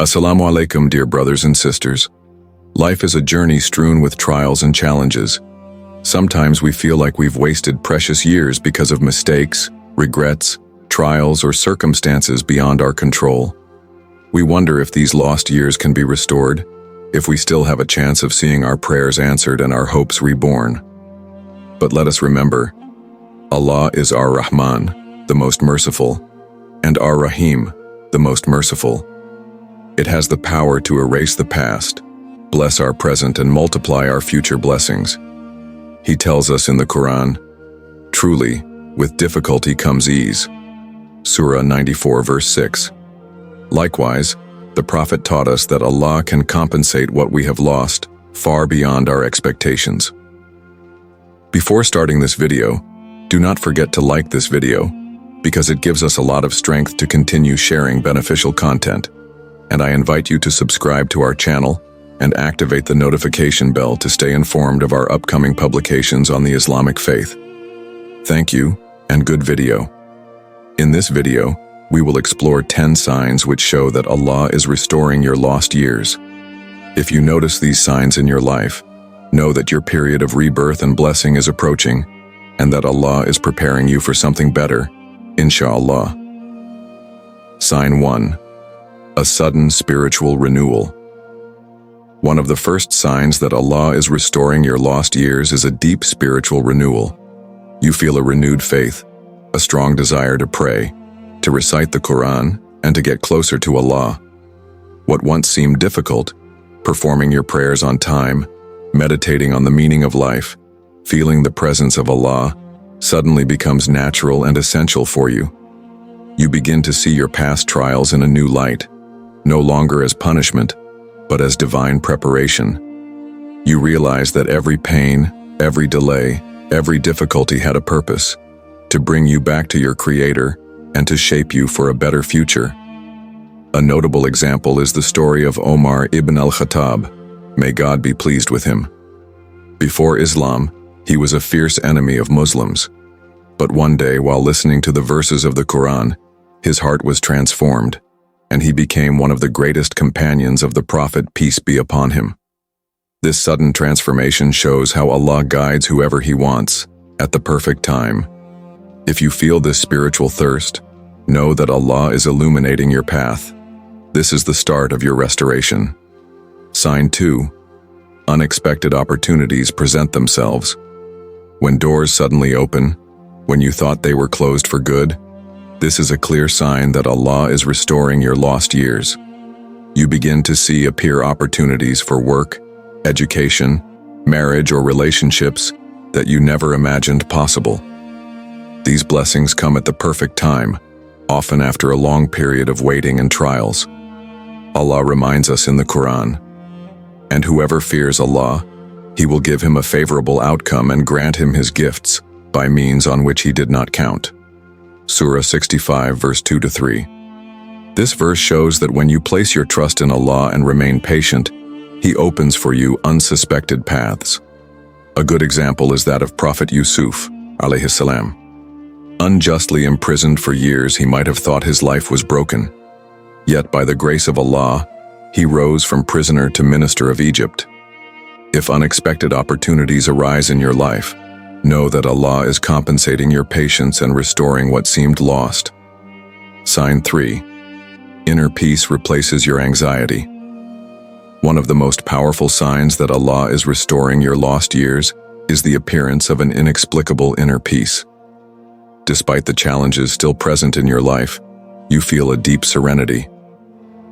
Assalamu alaikum, dear brothers and sisters. Life is a journey strewn with trials and challenges. Sometimes we feel like we've wasted precious years because of mistakes, regrets, trials, or circumstances beyond our control. We wonder if these lost years can be restored, if we still have a chance of seeing our prayers answered and our hopes reborn. But let us remember, Allah is Ar-Rahman, the Most Merciful, and Ar-Rahim, the Most Merciful. It has the power to erase the past, bless our present, and multiply our future blessings. He tells us in the Quran, "Truly, with difficulty comes ease." Surah 94 verse 6. Likewise, the Prophet taught us that Allah can compensate what we have lost far beyond our expectations. Before starting this video, do not forget to like this video, because it gives us a lot of strength to continue sharing beneficial content. And I invite you to subscribe to our channel and activate the notification bell to stay informed of our upcoming publications on the Islamic faith. Thank you, and good video. In this video, we will explore 10 signs which show that Allah is restoring your lost years. If you notice these signs in your life, know that your period of rebirth and blessing is approaching, and that Allah is preparing you for something better, inshallah. Sign 1. A sudden spiritual renewal. One of the first signs that Allah is restoring your lost years is a deep spiritual renewal. You feel a renewed faith, a strong desire to pray, to recite the Quran, and to get closer to Allah. What once seemed difficult, performing your prayers on time, meditating on the meaning of life, feeling the presence of Allah, suddenly becomes natural and essential for you. You begin to see your past trials in a new light, no longer as punishment, but as divine preparation. You realize that every pain, every delay, every difficulty had a purpose, to bring you back to your Creator and to shape you for a better future. A notable example is the story of Omar ibn al-Khattab. May God be pleased with him. Before Islam, he was a fierce enemy of Muslims. But one day, while listening to the verses of the Quran, his heart was transformed, and he became one of the greatest companions of the Prophet, peace be upon him. This sudden transformation shows how Allah guides whoever He wants, at the perfect time. If you feel this spiritual thirst, know that Allah is illuminating your path. This is the start of your restoration. Sign 2. Unexpected opportunities present themselves. When doors suddenly open, when you thought they were closed for good, this is a clear sign that Allah is restoring your lost years. You begin to see appear opportunities for work, education, marriage, or relationships that you never imagined possible. These blessings come at the perfect time, often after a long period of waiting and trials. Allah reminds us in the Quran, "And whoever fears Allah, He will give him a favorable outcome and grant him His gifts by means on which he did not count." Surah 65 verse 2-3. This verse shows that when you place your trust in Allah and remain patient, He opens for you unsuspected paths. A good example is that of Prophet Yusuf, alayhi salam. Unjustly imprisoned for years, he might have thought his life was broken. Yet by the grace of Allah, he rose from prisoner to minister of Egypt. If unexpected opportunities arise in your life, know that Allah is compensating your patience and restoring what seemed lost. Sign 3. Inner peace replaces your anxiety. One of the most powerful signs that Allah is restoring your lost years is the appearance of an inexplicable inner peace. Despite the challenges still present in your life, you feel a deep serenity.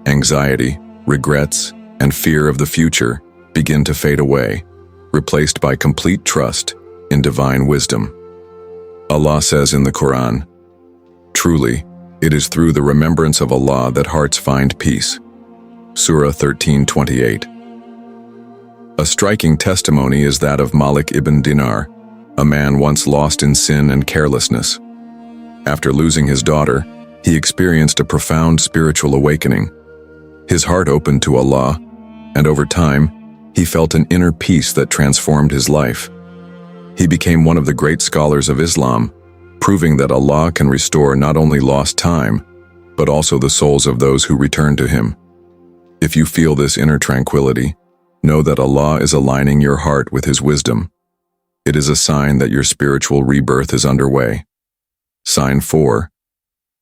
Anxiety, regrets, and fear of the future begin to fade away, replaced by complete trust in divine wisdom. Allah says in the Quran, "Truly, it is through the remembrance of Allah that hearts find peace." Surah 13:28. A striking testimony is that of Malik ibn Dinar, a man once lost in sin and carelessness. After losing his daughter, he experienced a profound spiritual awakening. His heart opened to Allah, and over time, he felt an inner peace that transformed his life. He became one of the great scholars of Islam, proving that Allah can restore not only lost time, but also the souls of those who return to Him. If you feel this inner tranquility, know that Allah is aligning your heart with His wisdom. It is a sign that your spiritual rebirth is underway. Sign 4.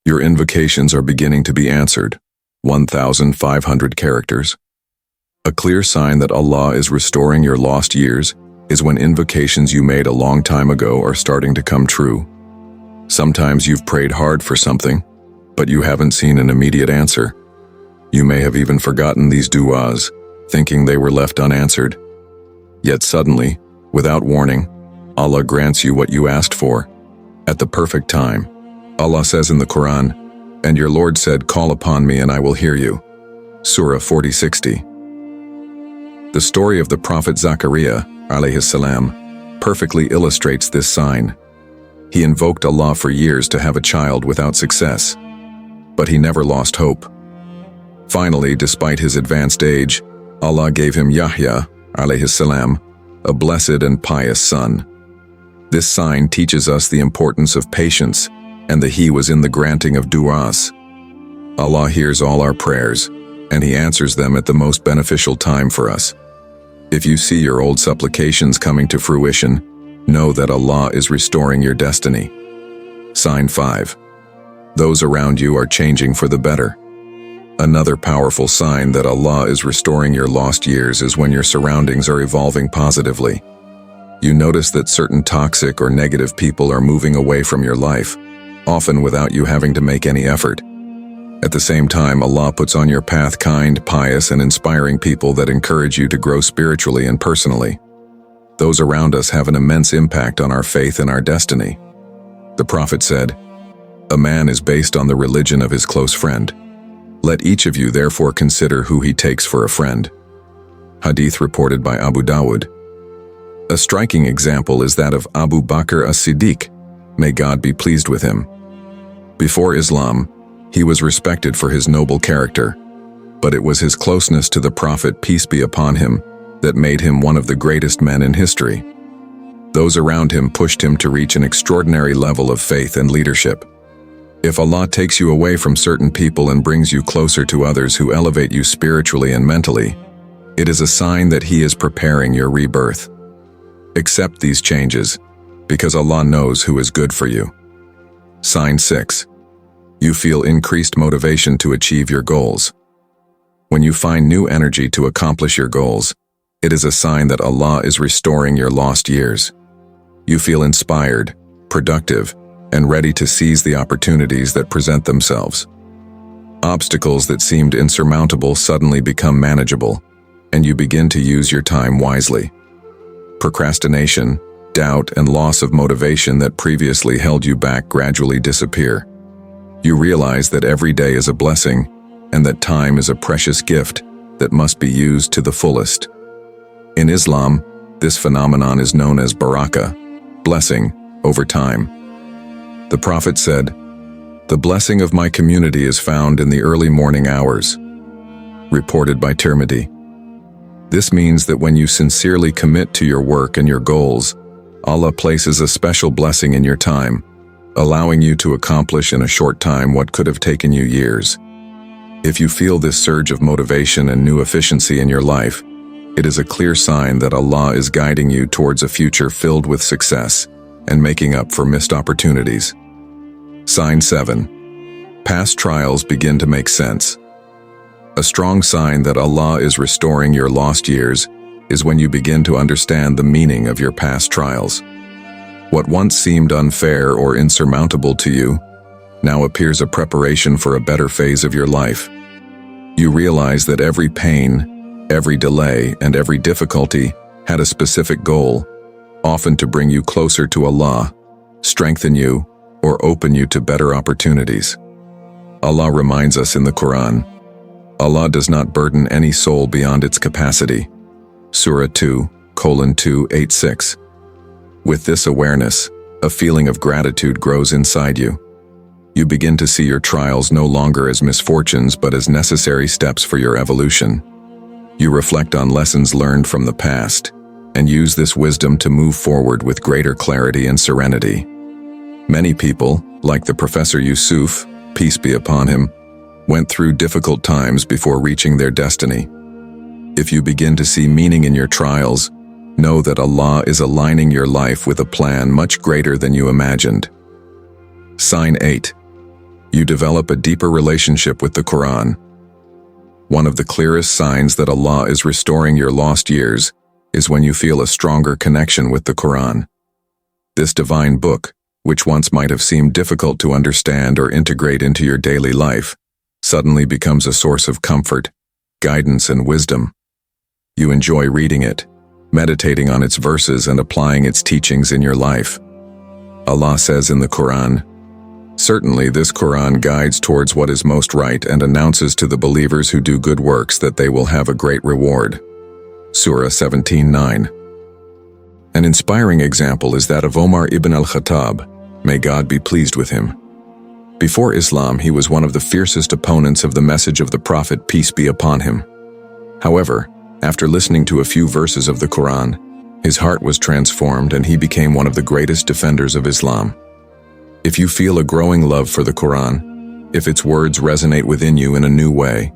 Your invocations are beginning to be answered. 1,500 characters. A clear sign that Allah is restoring your lost years is when invocations you made a long time ago are starting to come true. Sometimes you've prayed hard for something, but you haven't seen an immediate answer. You may have even forgotten these du'as, thinking they were left unanswered. Yet suddenly, without warning, Allah grants you what you asked for, at the perfect time. Allah says in the Quran, "And your Lord said, 'Call upon me and I will hear you.'" Surah 40:60. The story of the Prophet Zachariah, alayhi salam, perfectly illustrates this sign. He invoked Allah for years to have a child without success, but he never lost hope. Finally, despite his advanced age, Allah gave him Yahya, alayhi salam, a blessed and pious son. This sign teaches us the importance of patience and that He was in the granting of du'as. Allah hears all our prayers, and He answers them at the most beneficial time for us. If you see your old supplications coming to fruition, know that Allah is restoring your destiny. Sign 5. Those around you are changing for the better. Another powerful sign that Allah is restoring your lost years is when your surroundings are evolving positively. You notice that certain toxic or negative people are moving away from your life, often without you having to make any effort. At the same time, Allah puts on your path kind, pious, and inspiring people that encourage you to grow spiritually and personally. Those around us have an immense impact on our faith and our destiny. The Prophet said, "A man is based on the religion of his close friend. Let each of you therefore consider who he takes for a friend." Hadith reported by Abu Dawud. A striking example is that of Abu Bakr as-Siddiq, may God be pleased with him. Before Islam, he was respected for his noble character, but it was his closeness to the Prophet, peace be upon him, that made him one of the greatest men in history. Those around him pushed him to reach an extraordinary level of faith and leadership. If Allah takes you away from certain people and brings you closer to others who elevate you spiritually and mentally, it is a sign that He is preparing your rebirth. Accept these changes, because Allah knows who is good for you. Sign 6. You feel increased motivation to achieve your goals. When you find new energy to accomplish your goals, it is a sign that Allah is restoring your lost years. You feel inspired, productive, and ready to seize the opportunities that present themselves. Obstacles that seemed insurmountable suddenly become manageable, and you begin to use your time wisely. Procrastination, doubt, and loss of motivation that previously held you back gradually disappear. You realize that every day is a blessing, and that time is a precious gift that must be used to the fullest. In Islam, this phenomenon is known as barakah, blessing, over time. The Prophet said, "The blessing of my community is found in the early morning hours," reported by Tirmidhi. This means that when you sincerely commit to your work and your goals, Allah places a special blessing in your time, allowing you to accomplish in a short time what could have taken you years. If you feel this surge of motivation and new efficiency in your life, it is a clear sign that Allah is guiding you towards a future filled with success and making up for missed opportunities. Sign 7. Past trials begin to make sense. A strong sign that Allah is restoring your lost years is when you begin to understand the meaning of your past trials. What once seemed unfair or insurmountable to you now appears a preparation for a better phase of your life. You realize that every pain, every delay, and every difficulty had a specific goal, often to bring you closer to Allah, strengthen you, or open you to better opportunities. Allah reminds us in the Quran, Allah does not burden any soul beyond its capacity. Surah 2:286. With this awareness, a feeling of gratitude grows inside you. You begin to see your trials no longer as misfortunes but as necessary steps for your evolution. You reflect on lessons learned from the past, and use this wisdom to move forward with greater clarity and serenity. Many people, like the Professor Yusuf, peace be upon him, went through difficult times before reaching their destiny. If you begin to see meaning in your trials, know that Allah is aligning your life with a plan much greater than you imagined. Sign 8. You develop a deeper relationship with the Quran. One of the clearest signs that Allah is restoring your lost years is when you feel a stronger connection with the Quran. This divine book, which once might have seemed difficult to understand or integrate into your daily life, suddenly becomes a source of comfort, guidance, and wisdom. You enjoy reading it, meditating on its verses and applying its teachings in your life. Allah says in the Quran, "Certainly this Quran guides towards what is most right and announces to the believers who do good works that they will have a great reward." Surah 17:9. An inspiring example is that of Omar ibn al-Khattab, may God be pleased with him. Before Islam, he was one of the fiercest opponents of the message of the Prophet, peace be upon him. However, after listening to a few verses of the Quran, his heart was transformed and he became one of the greatest defenders of Islam. If you feel a growing love for the Quran, if its words resonate within you in a new way,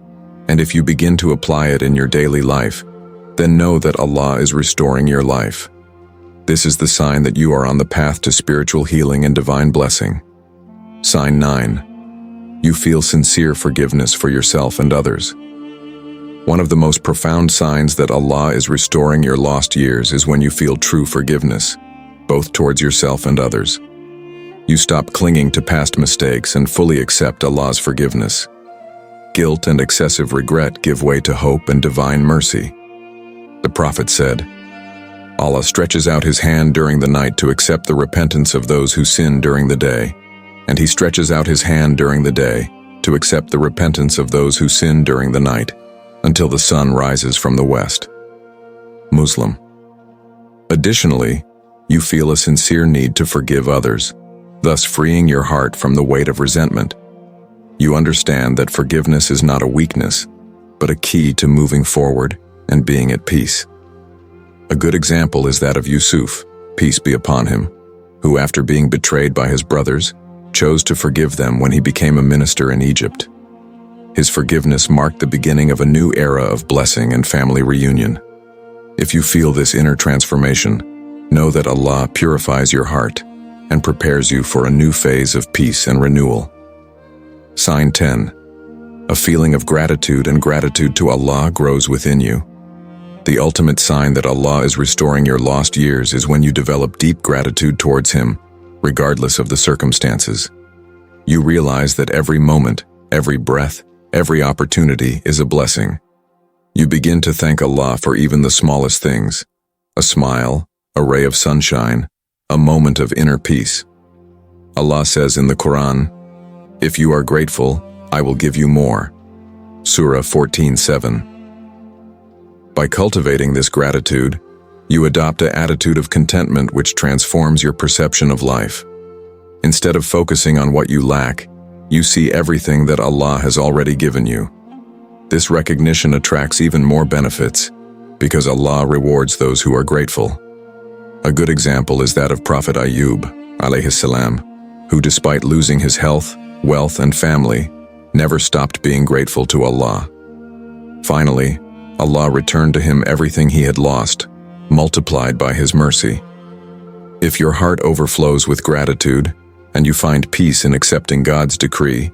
and if you begin to apply it in your daily life, then know that Allah is restoring your life. This is the sign that you are on the path to spiritual healing and divine blessing. Sign 9. You feel sincere forgiveness for yourself and others. One of the most profound signs that Allah is restoring your lost years is when you feel true forgiveness, both towards yourself and others. You stop clinging to past mistakes and fully accept Allah's forgiveness. Guilt and excessive regret give way to hope and divine mercy. The Prophet said, "Allah stretches out his hand during the night to accept the repentance of those who sin during the day, and he stretches out his hand during the day to accept the repentance of those who sin during the night, until the sun rises from the west." Muslim. Additionally, you feel a sincere need to forgive others, thus freeing your heart from the weight of resentment. You understand that forgiveness is not a weakness, but a key to moving forward and being at peace. A good example is that of Yusuf, peace be upon him, who after being betrayed by his brothers, chose to forgive them when he became a minister in Egypt. His forgiveness marked the beginning of a new era of blessing and family reunion. If you feel this inner transformation, know that Allah purifies your heart and prepares you for a new phase of peace and renewal. Sign 10. A feeling of gratitude and gratitude to Allah grows within you. The ultimate sign that Allah is restoring your lost years is when you develop deep gratitude towards Him, regardless of the circumstances. You realize that every moment, every breath, every opportunity is a blessing. You begin to thank Allah for even the smallest things: a smile, a ray of sunshine, a moment of inner peace. Allah says in the Quran, "If you are grateful, I will give you more." Surah 14:7. By cultivating this gratitude, you adopt an attitude of contentment which transforms your perception of life. Instead of focusing on what you lack, you see everything that Allah has already given you. This recognition attracts even more benefits, because Allah rewards those who are grateful. A good example is that of Prophet Ayub, alayhi salam, who despite losing his health, wealth, and family, never stopped being grateful to Allah. Finally, Allah returned to him everything he had lost, multiplied by His mercy. If your heart overflows with gratitude, and you find peace in accepting God's decree,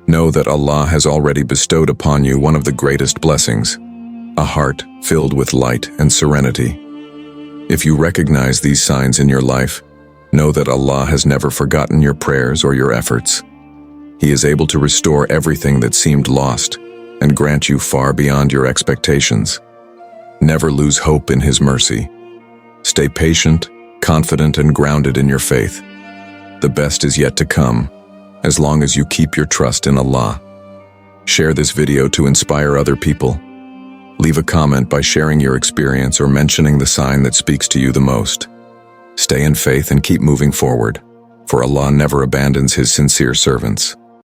know that Allah has already bestowed upon you one of the greatest blessings, a heart filled with light and serenity. If you recognize these signs in your life, know that Allah has never forgotten your prayers or your efforts. He is able to restore everything that seemed lost and grant you far beyond your expectations. Never lose hope in His mercy. Stay patient, confident, and grounded in your faith. The best is yet to come, as long as you keep your trust in Allah. Share this video to inspire other people. Leave a comment by sharing your experience or mentioning the sign that speaks to you the most. Stay in faith and keep moving forward, for Allah never abandons His sincere servants.